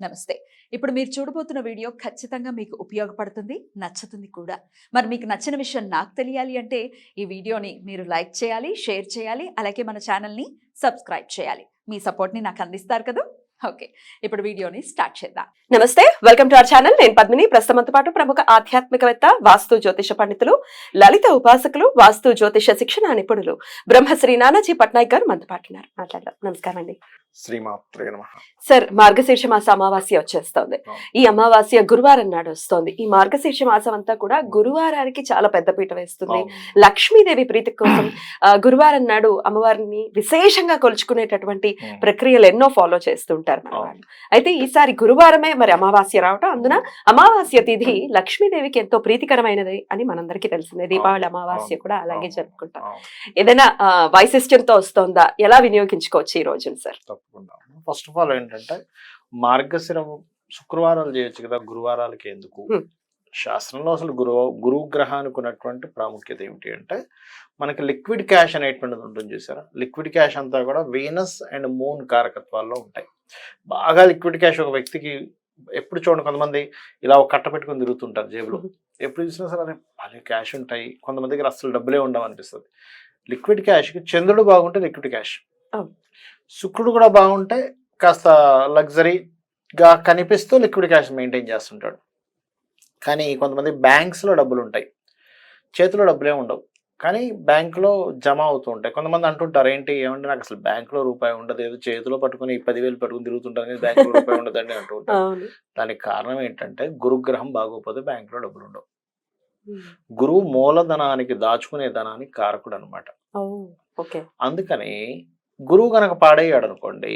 నమస్తే. ఇప్పుడు మీరు చూడబోతున్న వీడియో ఖచ్చితంగా మీకు ఉపయోగపడుతుంది, నచ్చుతుంది కూడా. మరి మీకు నచ్చిన విషయం నాకు తెలియాలి అంటే ఈ వీడియోని మీరు లైక్ చేయాలి, షేర్ చేయాలి, అలాగే మన ఛానల్‌ని సబ్స్క్రైబ్ చేయాలి. మీ సపోర్ట్‌ని నాకు అందిస్తారు కదూ! ఓకే. ఇప్పుడు వీడియోని స్టార్ట్ చేద్దాం. నమస్తే, వెల్కమ్ టు అవర్ ఛానల్. నేను పద్మిని. ప్రస్తుతంతో పాటు ప్రముఖ ఆధ్యాత్మికవేత్త, వాస్తు జ్యోతిష పండితులు, లలిత ఉపాసకులు, వాస్తు జ్యోతిష శిక్షణ నిపుణులు బ్రహ్మశ్రీ నానాజీ పట్నాయక్ గారు మనతో పాటు ఉన్నారు. మాట్లాడదాం. నమస్కారం అండి. శ్రీమాత్రే నమః. సార్, మార్గశీర్ష మాస అమావాస్య వచ్చేస్తోంది. ఈ అమావాస్య గురువారం నాడు వస్తోంది. ఈ మార్గశీర్ష మాసం అంతా కూడా గురువారానికి చాలా పెద్దపీట వేస్తుంది. లక్ష్మీదేవి ప్రీతి కోసం గురువారం నాడు అమ్మవారిని విశేషంగా కొలుచుకునేటటువంటి ప్రక్రియలు ఎన్నో ఫాలో చేస్తుంటారు మన వాళ్ళు. అయితే ఈసారి గురువారమే మరి అమావాస్య రావటం, అందున అమావాస్య తిథి లక్ష్మీదేవికి ఎంతో ప్రీతికరమైనది అని మనందరికీ తెలిసిందే. దీపావళి అమావాస్య కూడా అలాగే జరుపుకుంటాం. ఏదైనా వైశిష్ట్యంతో వస్తోందా? ఎలా వినియోగించుకోవచ్చు ఈ రోజున సార్? తప్పకుండా. ఫస్ట్ ఆఫ్ ఆల్ ఏంటంటే మార్గశిర శుక్రవారాలు చేయొచ్చు కదా, గురువారాలకి ఎందుకు? శాస్త్రంలో అసలు గురుగ్రహానికి ఉన్నటువంటి ప్రాముఖ్యత ఏమిటి అంటే, మనకి లిక్విడ్ క్యాష్ అనేటువంటిది ఉంటుంది చూసారా. లిక్విడ్ క్యాష్ అంతా కూడా వీనస్ అండ్ మూన్ కారకత్వాల్లో ఉంటాయి. బాగా లిక్విడ్ క్యాష్ ఒక వ్యక్తికి ఎప్పుడు చూడండి, కొంతమంది ఇలా ఒక కట్ట పెట్టుకొని తిరుగుతుంటారు జేబులో. ఎప్పుడు చూసినా సరే అదే భలే క్యాష్ ఉంటాయి, కొంతమంది దగ్గర అసలు డబ్బులే ఉండవు అనిపిస్తుంది. లిక్విడ్ క్యాష్కి చంద్రుడు బాగుంటే లిక్విడ్ క్యాష్, శుక్రుడు కూడా బాగుంటే కాస్త లగ్జరీగా కనిపిస్తూ లిక్విడ్ క్యాష్ మెయింటైన్ చేస్తుంటాడు. కానీ కొంతమంది బ్యాంక్స్లో డబ్బులు ఉంటాయి, చేతిలో డబ్బులే ఉండవు, కానీ బ్యాంకులో జమ అవుతూ ఉంటాయి. కొంతమంది అంటుంటారు, ఏంటి ఏమంటే నాకు అసలు బ్యాంకులో రూపాయి ఉండదు, ఏదో చేతిలో పట్టుకుని 10,000 పట్టుకుని తిరుగుతుంటారు కానీ బ్యాంకులో రూపాయి ఉండదండి అంటూ ఉంటారు. దానికి కారణం ఏంటంటే గురుగ్రహం బాగోకపోతే బ్యాంకులో డబ్బులు ఉండవు. గురువు మూలధనానికి, దాచుకునే ధనానికి కారకుడు అనమాట. అందుకని గురువు కనుక పాడయ్యాడు అనుకోండి,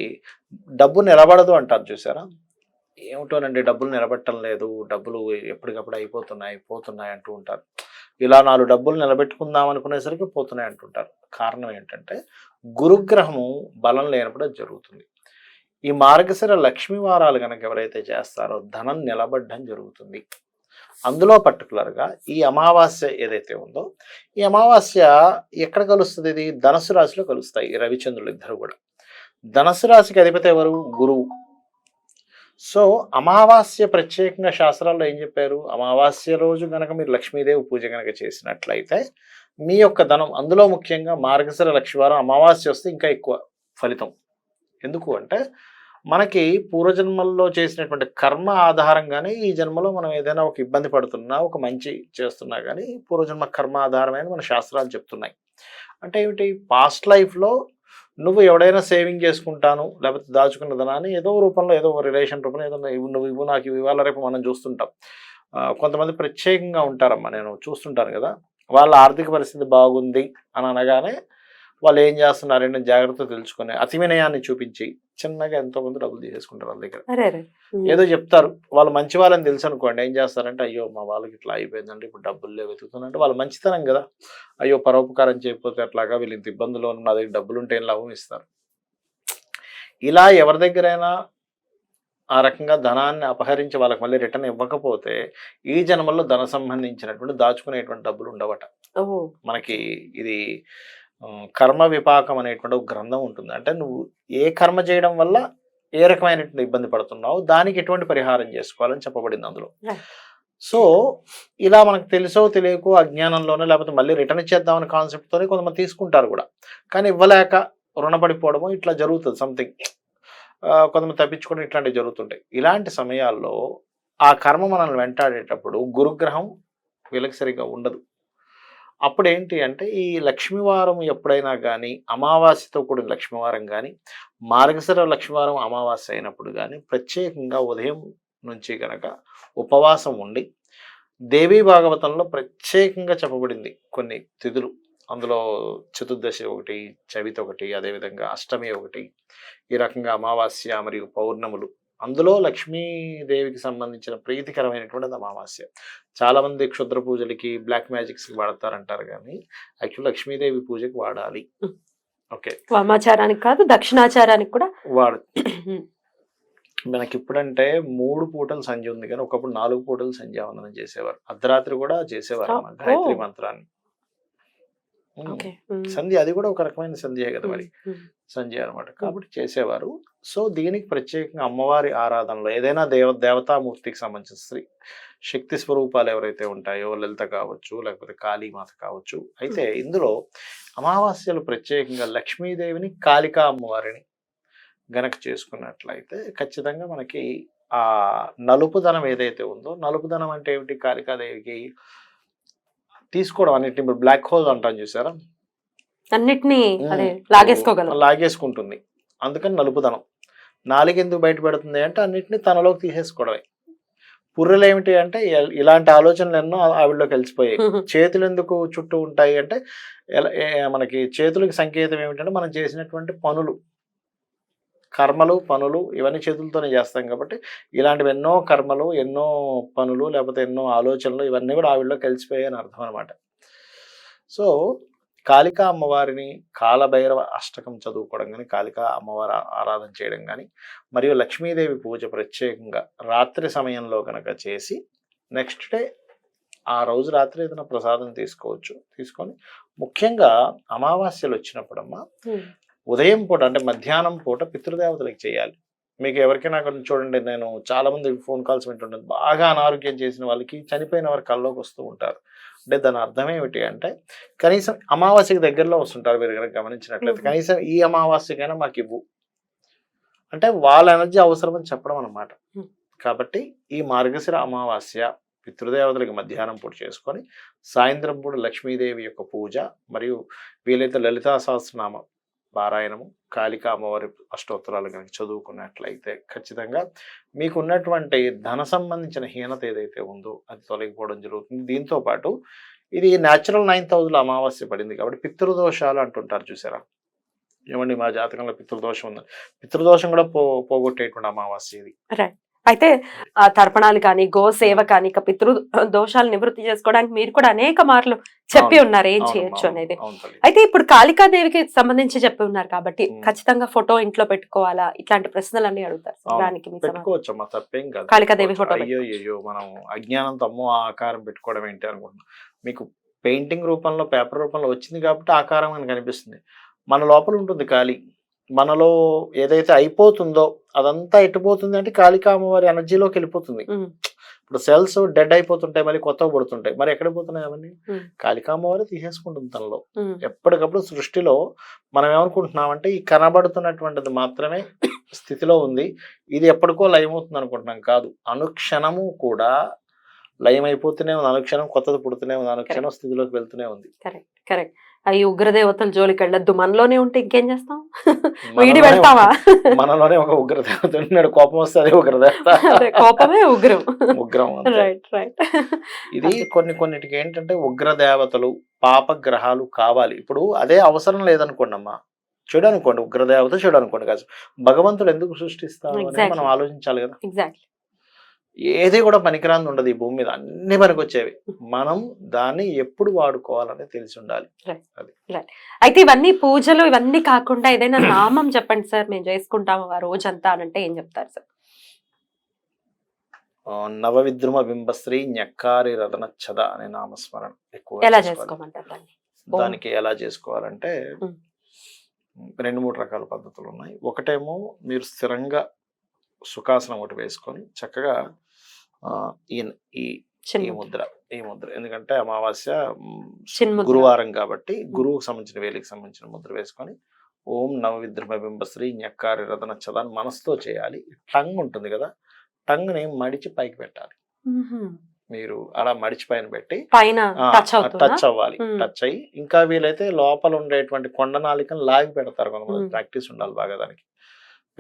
డబ్బు నిలబడదు అంటారు చూసారా. ఏమిటోనండి, డబ్బులు నిలబెట్టడం లేదు, డబ్బులు ఎప్పటికప్పుడు పోతున్నాయి అంటూ ఉంటారు. ఇలా 4 డబ్బులు నిలబెట్టుకుందాం అనుకునేసరికి పోతున్నాయి అంటుంటారు. కారణం ఏంటంటే గురుగ్రహము బలం లేనప్పుడు అది జరుగుతుంది. ఈ మార్గశిర లక్ష్మీ వారాలు కనుక ఎవరైతే చేస్తారో ధనం నిలబడడం జరుగుతుంది. అందులో పర్టికులర్గా ఈ అమావాస్య ఏదైతే ఉందో, ఈ అమావాస్య ఎక్కడ కలుస్తుంది? ఇది ధనస్సు రాశిలో కలుస్తాయి ఈ రవిచంద్రులు ఇద్దరు కూడా. ధనస్సు రాశికి అధిపతి ఎవరు? గురువు. సో అమావాస్య ప్రత్యేకంగా శాస్త్రాల్లో ఏం చెప్పారు? అమావాస్య రోజు కనుక మీరు లక్ష్మీదేవి పూజ కనుక చేసినట్లయితే మీ యొక్క ధనం, అందులో ముఖ్యంగా మార్గశిర లక్ష్మీవారం అమావాస్య వస్తే ఇంకా ఎక్కువ ఫలితం. ఎందుకు అంటే మనకి పూర్వజన్మల్లో చేసినటువంటి కర్మ ఆధారంగానే ఈ జన్మలో మనం ఏదైనా ఒక ఇబ్బంది పడుతున్నా, ఒక మంచి చేస్తున్నా కానీ పూర్వజన్మ కర్మ ఆధారమైన మన శాస్త్రాలు చెప్తున్నాయి. అంటే ఏమిటి? పాస్ట్ లైఫ్లో నువ్వు ఎవడైనా సేవింగ్ చేసుకుంటాను, లేకపోతే దాచుకున్న ధనాన్ని ఏదో రూపంలో, ఏదో రిలేషన్ రూపంలో ఏదో నువ్వు ఇవ్వు నాకు ఇవాళ రేపు మనం చూస్తుంటాం. కొంతమంది ప్రత్యేకంగా ఉంటారమ్మా, నేను చూస్తుంటాను కదా, వాళ్ళ ఆర్థిక పరిస్థితి బాగుంది అని అనగానే వాళ్ళు ఏం చేస్తున్నారంటే జాగ్రత్తగా తెలుసుకుని అతి వినయాన్ని చూపించి చిన్నగా ఎంతో కొంత డబ్బులు తీసేసుకుంటారు వాళ్ళ దగ్గర. ఏదో చెప్తారు, వాళ్ళు మంచి వాళ్ళని తెలుసు అనుకోండి, ఏం చేస్తారంటే అయ్యో మా వాళ్ళకి ఇట్లా అయిపోయిందంటే ఇప్పుడు డబ్బులు వెతుకుతుందంటే వాళ్ళ మంచితనం కదా, అయ్యో పరోపకారం చేయకపోతే అట్లాగా వీళ్ళు ఇంత ఇబ్బందులో ఉన్న దగ్గర డబ్బులు ఉంటే లాభం ఇస్తారు. ఇలా ఎవరి దగ్గరైనా ఆ రకంగా ధనాన్ని అపహరించి వాళ్ళకి మళ్ళీ రిటర్న్ ఇవ్వకపోతే ఈ జన్మల్లో ధన సంబంధించినటువంటి దాచుకునేటువంటి డబ్బులు ఉండవట. మనకి ఇది కర్మ విపాకం అనేటువంటి ఒక గ్రంథం ఉంటుంది. అంటే నువ్వు ఏ కర్మ చేయడం వల్ల ఏ రకమైనటువంటి ఇబ్బంది పడుతున్నావు, దానికి ఎటువంటి పరిహారం చేసుకోవాలని చెప్పబడింది అందులో. సో ఇలా మనకు తెలుసో తెలియకో అజ్ఞానంలోనే, లేకపోతే మళ్ళీ రిటర్న్ ఇచ్చేద్దామని కాన్సెప్ట్తోనే కొంతమంది తీసుకుంటారు కూడా, కానీ ఇవ్వలేక రుణపడిపోవడము ఇట్లా జరుగుతుంది. సంథింగ్ కొంతమంది తప్పించుకోవడం ఇట్లాంటివి జరుగుతుంటాయి. ఇలాంటి సమయాల్లో ఆ కర్మ మనల్ని వెంటాడేటప్పుడు గురుగ్రహం వీళ్ళకి సరిగా ఉండదు. అప్పుడు ఏంటి అంటే ఈ లక్ష్మీవారం ఎప్పుడైనా కానీ, అమావాస్యతో కూడిన లక్ష్మీవారం కానీ, మార్గశిర లక్ష్మీవారం అమావాస్య అయినప్పుడు కానీ ప్రత్యేకంగా ఉదయం నుంచి కనుక ఉపవాసం ఉండి, దేవీ భాగవతంలో ప్రత్యేకంగా చెప్పబడింది కొన్ని తిథులు. అందులో చతుర్దశి ఒకటి, చవితి ఒకటి, అదేవిధంగా అష్టమి ఒకటి, ఈ రకంగా అమావాస్య మరియు పౌర్ణములు. అందులో లక్ష్మీదేవికి సంబంధించిన ప్రీతికరమైనటువంటి అమావాస్య. చాలామంది క్షుద్ర పూజలకి, బ్లాక్ మ్యాజిక్స్కి వాడతారంటారు, కానీ యాక్చువల్ లక్ష్మీదేవి పూజకి వాడాలి. ఓకే, వామాచారానికి కాదు దక్షిణాచారానికి కూడా మనకి ఇప్పుడంటే 3 పూటలు సంధ్య ఉంది, కానీ ఒకప్పుడు 4 పూటలు సంధ్యావందనం చేసేవారు. అర్ధరాత్రి కూడా చేసేవారు గాయత్రి మంత్రాన్ని. ఓకే. సంధ్య అది కూడా ఒక రకమైన సంధ్యే కదా మరి, సంధ్య అనమాట. కాబట్టి చేసేవారు. సో దీనికి ప్రత్యేకంగా అమ్మవారి ఆరాధనలో ఏదైనా దేవతామూర్తికి సంబంధించిన శక్తి స్వరూపాలు ఎవరైతే ఉంటాయో, లలిత కావచ్చు, లేకపోతే కాళీమాత కావచ్చు. అయితే ఇందులో అమావాస్యలు ప్రత్యేకంగా లక్ష్మీదేవిని, కాళికా అమ్మవారిని గనక చేసుకున్నట్లయితే ఖచ్చితంగా మనకి ఆ నలుపుదనం ఏదైతే ఉందో, నలుపుదనం అంటే ఏమిటి, కాళికాదేవికి తీసుకోవడం అన్నిటిని, ఇప్పుడు బ్లాక్ హోల్ అంటాం చూసారా, అన్నిటినీ అదే లాగేసుకోగలం, లాగేసుకుంటుంది. అందుకని నలుపుదనం. నాలుగు ఎందుకు బయట పెడుతుంది అంటే అన్నిటిని తనలోకి తీసేసుకోవడమే. పుర్రెలు ఏమిటి అంటే ఇలాంటి ఆలోచనలు ఎన్నో ఆవిడలోకి కలిసిపోయాయి. చేతులు ఎందుకు చుట్టూ ఉంటాయి అంటే మనకి చేతులకి సంకేతం ఏమిటంటే మనం చేసినటువంటి పనులు, కర్మలు, పనులు ఇవన్నీ చేతులతోనే చేస్తాం. కాబట్టి ఇలాంటివి ఎన్నో కర్మలు, ఎన్నో పనులు, లేకపోతే ఎన్నో ఆలోచనలు ఇవన్నీ కూడా ఆవిడలో కలిసిపోయాయి అని అర్థం అనమాట. సో కాళికా అమ్మవారిని కాలభైరవ అష్టకం చదువుకోవడం కానీ, కాళికా అమ్మవారి ఆరాధన చేయడం కానీ, మరియు లక్ష్మీదేవి పూజ ప్రత్యేకంగా రాత్రి సమయంలో కనుక చేసి నెక్స్ట్ డే ఆ రోజు రాత్రి ఏదైనా ప్రసాదం తీసుకొని ముఖ్యంగా అమావాస్యలు వచ్చినప్పుడమ్మా ఉదయం పూట అంటే మధ్యాహ్నం పూట పితృదేవతలకు చేయాలి. మీకు ఎవరికైనా చూడండి, నేను చాలా మంది ఫోన్ కాల్స్ వింటుంటాను, బాగా అనారోగ్యం చేసిన వాళ్ళకి చనిపోయిన వారి కల్లోకి వస్తూ ఉంటారు. అంటే దాని అర్థం ఏమిటి అంటే కనీసం అమావాస్యకి దగ్గరలో వస్తుంటారు. మీరు కనుక గమనించినట్లయితే కనీసం ఈ అమావాస్యకైనా మాకు ఇవ్వు అంటే వాళ్ళ ఎనర్జీ అవసరమని చెప్పడం అన్నమాట. కాబట్టి ఈ మార్గశిర అమావాస్య పితృదేవతలకి మధ్యాహ్నం పూట చేసుకొని సాయంత్రం పూట లక్ష్మీదేవి యొక్క పూజ, మరియు వీలైతే లలితా సహస్రనామ పారాయణము, కాళికా అమ్మవారి అష్టోత్తరాలు కనుక చదువుకున్నట్లయితే ఖచ్చితంగా మీకు ఉన్నటువంటి ధన సంబంధించిన హీనత ఏదైతే ఉందో అది తొలగిపోవడం జరుగుతుంది. దీంతో పాటు ఇది న్యాచురల్ 9th హౌస్లో అమావాస్య పడింది కాబట్టి పితృదోషాలు అంటుంటారు చూసారా, ఏమండి మా జాతకంలో పితృదోషం ఉంది, పితృదోషం కూడా పోగొట్టేటువంటి అమావాస్య ఇది. అయితే తర్పణాలు కానీ, గోసేవ కానీ, ఇక పితృ దోషాలు నివృత్తి చేసుకోవడానికి మీరు కూడా అనేక మార్లు చెప్పి ఉన్నారు ఏం చేయొచ్చు అనేది. అయితే ఇప్పుడు కాళికాదేవికి సంబంధించి చెప్పి ఉన్నారు కాబట్టి ఖచ్చితంగా ఫోటో ఇంట్లో పెట్టుకోవాలా, ఇట్లాంటి ప్రశ్నలన్నీ అడుగుతారు. దానికి పెట్టుకోవచ్చమ్మా, తప్పేం కాదు. కాళికాదేవి ఫోటో అయ్యో మనం అజ్ఞానంతో అమ్మో ఆకారం పెట్టుకోవడం ఏంటి అనుకుంటున్నాం. మీకు పెయింటింగ్ రూపంలో, పేపర్ రూపంలో వచ్చింది కాబట్టి ఆకారం అని కనిపిస్తుంది. మన లోపల ఉంటుంది కాళీ. మనలో ఏదైతే అయిపోతుందో అదంతా ఎట్టుపోతుంది అంటే కాళికా అమ్మవారి ఎనర్జీలోకి వెళ్ళిపోతుంది. ఇప్పుడు సెల్స్ డెడ్ అయిపోతుంటాయి, మళ్ళీ కొత్తగా పడుతుంటాయి, మరి ఎక్కడ పోతున్నాయి అవన్నీ? కాళికా అమ్మవారి తీసేసుకుంటుంది తనలో. ఎప్పటికప్పుడు సృష్టిలో మనం ఏమనుకుంటున్నామంటే ఈ కనబడుతున్నటువంటిది మాత్రమే స్థితిలో ఉంది, ఇది ఎప్పటికో లయమవుతుంది అనుకుంటున్నాం. కాదు, అనుక్షణము కూడా లయం అయిపోతూనే ఉంది, అనుక్షణం కొత్తది పుడుతూనే ఉంది, అనుక్షణం స్థితిలోకి వెళ్తూనే ఉంది. కరెక్ట్. ఈ ఉగ్రదేవతల జోలికి వెళ్ళొద్దు, మనలోనే ఉంటే ఇంకేం చేస్తాం, వీడి వెళ్తావా? మనలోనే ఒక ఉగ్రదేవత ఉన్నాడు, కోపం వస్తే అదే ఉగ్రదేవత, కోపమే ఉగ్రం. రైట్. ఇది కొన్నిటికి ఏంటంటే ఉగ్రదేవతలు పాపగ్రహాలు కావాలి. ఇప్పుడు అదే అవసరం లేదనుకోండి అమ్మా, చెడు అనుకోండి, ఉగ్రదేవత చెడు అనుకోండి కాదు, భగవంతుడు ఎందుకు సృష్టిస్తాడు అని మనం ఆలోచించాలి కదా. ఎగ్జాక్ట్లీ. ఏది కూడా పనికిరాంది ఉండదు ఈ భూమి మీద, అన్ని పనికొచ్చేవి. మనం దాన్ని ఎప్పుడు వాడుకోవాలని తెలిసి ఉండాలి. అయితే ఇవన్నీ పూజలు ఇవన్నీ కాకుండా ఏదైనా నామం చెప్పండి సార్, మేము చేసుకుంటాము ఆ రోజంతా అనంటే ఏం చెప్తారు సార్? నవవిద్రుమ బింబశ్రీ న్యక్కారి రతనచ్చద అనే నామస్మరణ ఎక్కువ. ఎలా చేసుకోమంటారు దాన్ని? దానికి ఎలా చేసుకోవాలంటే 2-3 రకాల పద్ధతులు ఉన్నాయి. ఒకటేమో మీరు స్థిరంగా సుఖాసనం ఒకటి వేసుకొని చక్కగా ఈ ముద్ర ఎందుకంటే అమావాస్య గురువారం కాబట్టి గురువుకు సంబంధించిన వేలికి సంబంధించిన ముద్ర వేసుకొని ఓం నవవిద్రుమ బింబశ్రీ న్యక్కారి రతనచ్చద అని మనసుతో చేయాలి. టంగ్ ఉంటుంది కదా, టంగ్ ని మడిచి పైకి పెట్టాలి. మీరు అలా మడిచి పైన పెట్టి టచ్ అవ్వాలి. టచ్ అయ్యి ఇంకా వీలైతే లోపల ఉండేటువంటి కొండనాలికను లాగి పెడతారు. కొంతమంది ప్రాక్టీస్ ఉండాలి బాగా దానికి.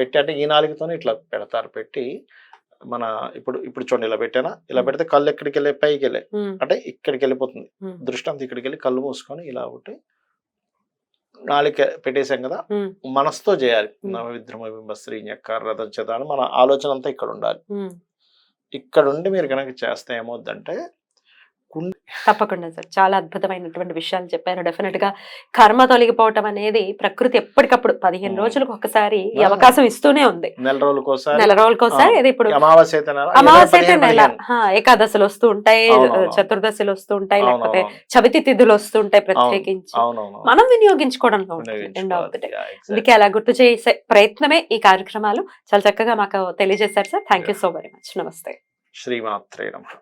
పెట్టి అంటే ఈ నాలుగుతోనే ఇట్లా పెడతారు. పెట్టి మన ఇప్పుడు చూడండి ఇలా పెట్టానా, ఇలా పెడితే కళ్ళు ఎక్కడికి వెళ్ళే, పైకి వెళ్ళే అంటే ఇక్కడికి వెళ్ళిపోతుంది, దృష్టి అంతా ఇక్కడికి వెళ్ళి కళ్ళు మూసుకొని ఇలా ఒకటి నాలుక పెట్టేసాం కదా, మనసుతో చేయాలి. నవవిద్రుమ బింబశ్రీ న్యక్కారి రతనచ్చద అని మన ఆలోచన అంతా ఇక్కడ ఉండాలి. ఇక్కడ ఉండి మీరు కనుక చేస్తే ఏమవుద్దంటే తప్పకుండా సార్, చాలా అద్భుతమైనటువంటి విషయాలు చెప్పారు. డెఫినెట్ గా కర్మ తొలగిపోవటం అనేది ప్రకృతి ఎప్పటికప్పుడు 15 రోజులకు ఒకసారి ఈ అవకాశం ఇస్తూనే ఉంది. నెల రోజులకోసారి, నెల రోజులకోసారి ఇది ఇప్పుడు అమావాస్య అయితే నెల, అమావాస్య అయితే 15, నెల, ఏకాదశులు వస్తూ ఉంటాయి, అవునవును. చతుర్దశులు వస్తూ ఉంటాయి, లేకపోతే అవునవును. చవితి తిథులు వస్తూ ఉంటాయి ప్రత్యేకించి. అవునవును. మనం వినియోగించుకోవడంలో end of the day. Yeah, exactly. అందుకే అలా గుర్తు చేసే ప్రయత్నమే ఈ కార్యక్రమాలు. చాలా చక్కగా మాకు తెలియజేశారు sir. Thank you so very much. నమస్తే. శ్రీమాత్రే నమః.